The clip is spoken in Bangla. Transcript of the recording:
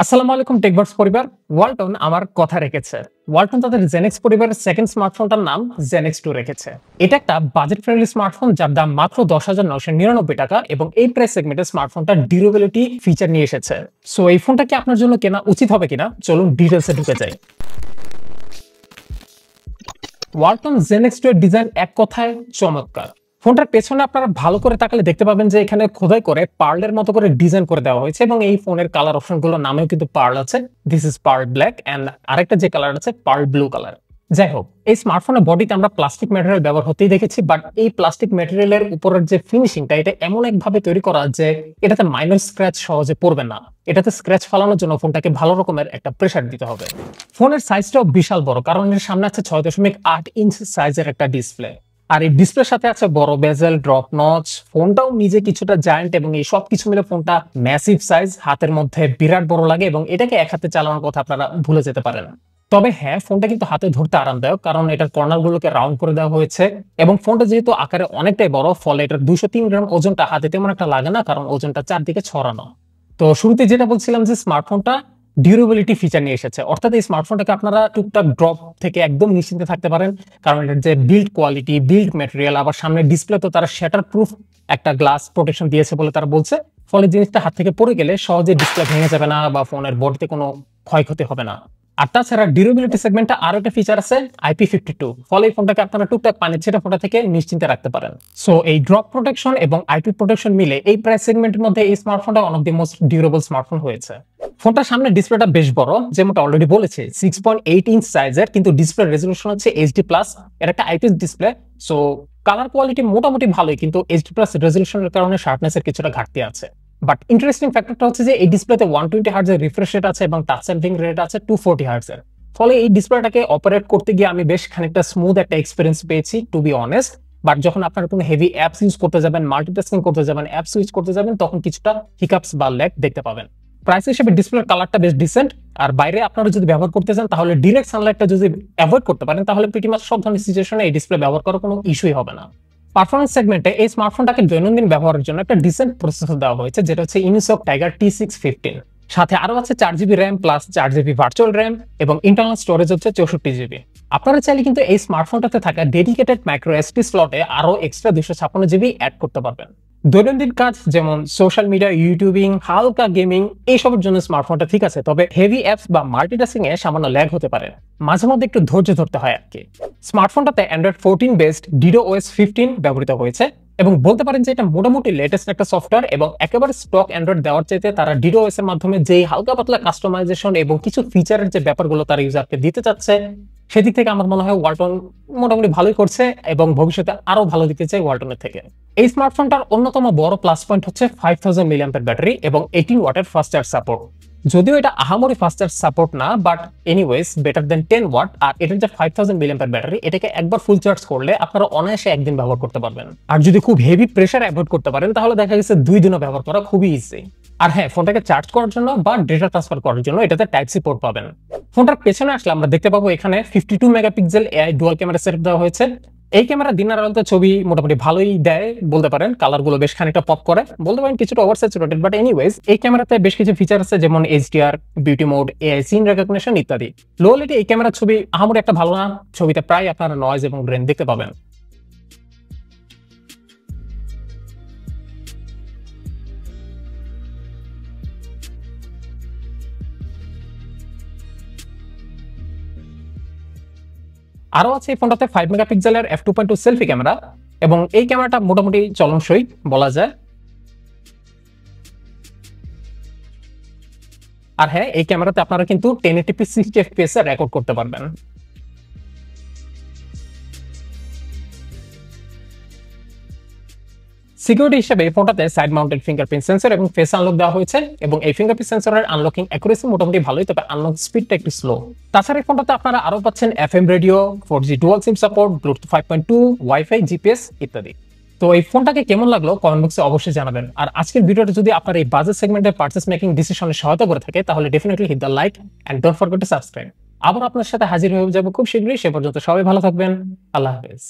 আসসালামু আলাইকুম টেকবার্স পরিবার। ওয়ালটন আমার কথা রেখেছে। ওয়ালটন তাদের জেনেক্স পরিবারের সেকেন্ড স্মার্টফোনটার নাম জেনেক্স 2 রেখেছে। এটা একটা বাজেট ফ্রেন্ডলি স্মার্টফোন যার দাম মাত্র 10,999 টাকা এবং এই প্রাইস সেগমেন্টের স্মার্টফোনটা ডিউরেবিলিটি ফিচার নিয়ে এসেছে। সো এই ফোনটা কি আপনার জন্য কেনা উচিত হবে কিনা, চলুন ডিটেলসে ঢুকে যাই। ওয়ালটন জেনেক্স 2 এর ডিজাইন এক কথায় চমৎকার। ফোনটার পেছনে আপনারা ভালো করে তাকালে দেখতে পাবেন যে এখানে খোদাই করে পার্লের মতো করে ডিজাইন করে দেওয়া হয়েছে এবং এই ফোনের কালার অপশনগুলোর নামেও কিন্তু পার্ল আছে। This is pearl black and আরেকটা যে কালার আছে পার্ল ব্লু কালার। যাই হোক, এই স্মার্টফোনের বডিতে আমরা প্লাস্টিক ম্যাটেরিয়াল ব্যবহার হতেই দেখেছি, বাট এই প্লাস্টিক ম্যাটেরিয়ালের উপরের যে ফিনিশিংটা এটা এমন একভাবে তৈরি করা যে এটাতে মাইনর স্ক্র্যাচ সহজে পড়বে না। এটাতে স্ক্র্যাচ ফালানোর জন্য ফোনটাকে ভালো রকমের একটা প্রেসার দিতে হবে। ফোনের সাইজটাও বিশাল বড়, কারণ এর সামনে আছে 6.8 ইঞ্চ সাইজের একটা ডিসপ্লে। আর এই ডিসপ্লের সাথে আছে বড় বেজেল, ড্রপ নচ। ফোনটাও নিজে কিছুটা জায়ান্ট এবং এই সব কিছু মিলে ফোনটা ম্যাসিভ সাইজ, হাতের মধ্যে বিরাট বড় লাগে এবং এটাকে এক হাতে চালানোর কথা আপনারা ভুলে যেতে পারেন। তবে হ্যাঁ, ফোনটা কিন্তু হাতে ধরতে আরামদায়ক, কারণ এটার কর্নার গুলোকে রাউন্ড করে দেওয়া হয়েছে এবং ফোনটা যেহেতু আকারে অনেকটাই বড়, ফলে এটার 203 গ্রাম ওজনটা হাতে তেমন একটা লাগে না, কারণ ওজনটা চারদিকে ছড়ানো। তো শুরুতে যেটা বলছিলাম যে স্মার্টফোনটা ডিউরেবিলিটি ফিচার নিয়ে এসেছে, অর্থাৎ এই স্মার্টফোনটাকে আপনারা টুকটাক ড্রপ থেকে একদম নিশ্চিন্তে থাকতে পারেন, কারণ এটার যে বিল্ড কোয়ালিটি, বিল্ড ম্যাটেরিয়াল, আবার সামনে ডিসপ্লে তো তারা শ্যাটার প্রুফ একটা গ্লাস প্রোটেকশন দিয়েছে বলে তারা বলছে, ফলে জিনিসটা হাত থেকে পড়ে গেলে সহজে ডিসপ্লে ভেঙে যাবে না বা ফোনের বডিতে কোনো ক্ষয়ক্ষতি হবে না। আর তাছাড়া ডিউরেবিলিটি সেগমেন্টে আরো একটা ফিচার আছে IP52, ফলে এই ফোনটাকে আপনারা টুকটাক পানির ছেটা ফোটা থেকে নিশ্চিন্তে রাখতে পারেন। সো এই ড্রপ প্রোটেকশন এবং IP প্রোটেকশন মিলে এই প্রাইস সেগমেন্টের মধ্যে এই স্মার্টফোনটা one of the most durable smartphone হয়েছে। ফোনটার সামনে ডিসপ্লেটা বেশ বড়, যেমনটা অলরেডি বলেছে 6.8 ইঞ্চ সাইজের, কিন্তু ডিসপ্লে রেজলিউশন হচ্ছে HD+, এর একটা IPS display. So colour quality মোটামুটি ভালোই, কিন্তু HD+ রেজলিউশনের কারণে শার্পনেসের কিছুটা ঘাটতি আছে। বাট ইন্টারেস্টিং ফ্যাক্টরটা হচ্ছে যে এই ডিসপ্লেতে 120 হার্জ এর রিফ্রেশ রেট আছে এবং টাচ স্যাম্পলিং রেট আছে 240 হার্জ এর। ফলে এই ডিসপ্লেটাকে অপারেট করতে গিয়ে আমি বেশ খানিকটা স্মুথ একটা এক্সপেরিয়েন্স পেয়েছি, টু বি অনেস্ট। বাট যখন আপনারা কোনো হেভি অ্যাপস ইউজ করতে যাবেন, মাল্টিটাস্কিং করতে যাবেন, অ্যাপ সুইচ করতে যাবেন, তখন কিছুটা হিকআপস বা ল্যাগ দেখতে পাবেন। প্রাইস হিসেবে ডিসপ্লের কালারটা বেশ ডিসেন্ট, আর বাইরে আপনারা যদি ব্যবহার করতে চান তাহলে ডিরেক্ট সানলাইটটা যদি অ্যাভয়েড করতে পারেন তাহলে প্রিটি মাচ সব ধরনের সিচুয়েশনে এই ডিসপ্লে ব্যবহার করার কোনো ইস্যুই হবে না। পারফরমেন্স সেগমেন্টে এই স্মার্টফোনটাকে দৈনন্দিন ব্যবহারের জন্য একটা ডিসেন্ট প্রসেসর দেওয়া হয়েছে, যেটা হচ্ছে ইউনিসক টাইগার T615। সাথে আরো আছে 4GB RAM plus 4GB virtual RAM এবং ইন্টারনাল স্টোরেজ হচ্ছে 64GB। আপনারা চাইলে কিন্তু এই স্মার্টফোনটাতে থাকা ডেডিকেটেড মাইক্রো SD স্লটে আরো এক্সট্রা 256GB অ্যাড করতে পারবেন। দৈনন্দিন কাজ যেমন সোশ্যাল মিডিয়া, ইউটিউবিং, হালকা গেমিং, এইসবের জন্য স্মার্টফোনটা ঠিক আছে, তবে হেভি অ্যাপস বা মাল্টিটাস্কিং এ সামান্য ল্যাগ হতে পারে, মাঝে মধ্যে একটু ধৈর্য ধরতে হয় আর কি। স্মার্টফোনটাতে অ্যান্ড্রয়েড 14 বেসড DDoS 15 ব্যবহৃত হয়েছে এবং বলতে পারেন যে এটা মোটামুটি লেটেস্ট একটা সফটওয়্যার এবং একেবারে স্টক অ্যান্ড্রয়েড দেওয়ার চাইতে তারা DDoS এর মাধ্যমে যেই হালকা পাতলা কাস্টমাইজেশন এবং কিছু ফিচারের যে ব্যাপারগুলো তারা ইউজারকে দিতে চাচ্ছে, সেদিক থেকে আমার মনে হয় ওয়ালটন মোটামুটি ভালোই করছে এবং ভবিষ্যতে আরো ভালো দিতে চাই ওয়ালটনের থেকে। এই স্মার্টফোনটার অন্যতম বড় প্লাস পয়েন্ট হচ্ছে 5000 mAh ব্যাটারি এবং 18 ওয়াটের ফাস্ট চার্জ সাপোর্ট। যদিও এটা আহামরি ফাস্ট চার্জ সাপোর্ট না, but anyways better than 10 watt. আর এটার যে 5000 mAh ব্যাটারি, এটাকে একবার ফুল চার্জ করলে আপনারা অনায়াসে একদিন ব্যবহার করতে পারবেন। আর যদি খুব হেভি প্রেসার অ্যাভয়েড করতে পারেন তাহলে দেখা গেছে 2 দিনও ব্যবহার করা খুবই ইজি। আর হ্যাঁ, ফোনটাকে চার্জ করার জন্য বা ডেটা ট্রান্সফার করার জন্য এটাতে টাইপ সি পোর্ট পাবেন। ফোনটার পেছনে আসলে আমরা দেখতে পাবো এখানে 52 megapixel AI dual camera setup দেওয়া হয়েছে। এই ক্যামেরা দিনের আলোতে ছবি মোটামুটি ভালোই দেয় বলতে পারেন, কালার গুলো বেশ খানিকটা পপ করে, বলতে পারেন কিছুটা ওভার স্যাচুরেটেড, বাট এনিওয়েজ এই ক্যামেরাতে বেশ কিছু ফিচার আছে যেমন HDR, beauty mode, AI scene recognition ইত্যাদি। লো লাইটে এই ক্যামেরার ছবি আহামরি একটা ভালো না, ছবিতে প্রায় আপনারা নয়েজ এবং গ্রেন দেখতে পাবেন। আরো আছে এই ফোনটাতে 5 মেগাপিক্সেলের f2.2 সেলফি ক্যামেরা এবং এই ক্যামেরাটা মোটামুটি চলনসই বলা যায়। আর হ্যাঁ, এই ক্যামেরাতে আপনারা কিন্তু 1080p 60 fps এ রেকর্ড করতে পারবেন। সিকিউরিটি হিসেবে এই ফোনটাতে সাইড মাউন্টেড ফিঙ্গারপ্রিন্ট সেন্সর এবং ফেস আনলক দেওয়া হয়েছে এবং এই ফিঙ্গারপ্রিন্ট সেন্সরের আনলকিং অ্যাকুরেসি মোটামুটি ভালোই, তবে আনলক স্পিডটা একটু স্লো। তাছাড়া এই ফোনটাতে আপনারা আরো পাচ্ছেন FM radio, 4G dual SIM support, Bluetooth 5.2, wifi, GPS ইত্যাদি। তো এই ফোনটাকে কেমন লাগলো কমেন্ট বক্সে অবশ্যই জানাবেন। আর আজকের ভিডিওটা যদি আপনার এই বাজেট সেগমেন্টে পারচেজ মেকিং ডিসিশনে সহায়তা করে থাকে তাহলে definitely hit the like and don't forget to subscribe. আবার আপনার সাথে হাজির হয়ে যাব খুব শীঘ্রই। সে পর্যন্ত সবাই ভালো থাকবেন। আল্লাহ হাফেজ।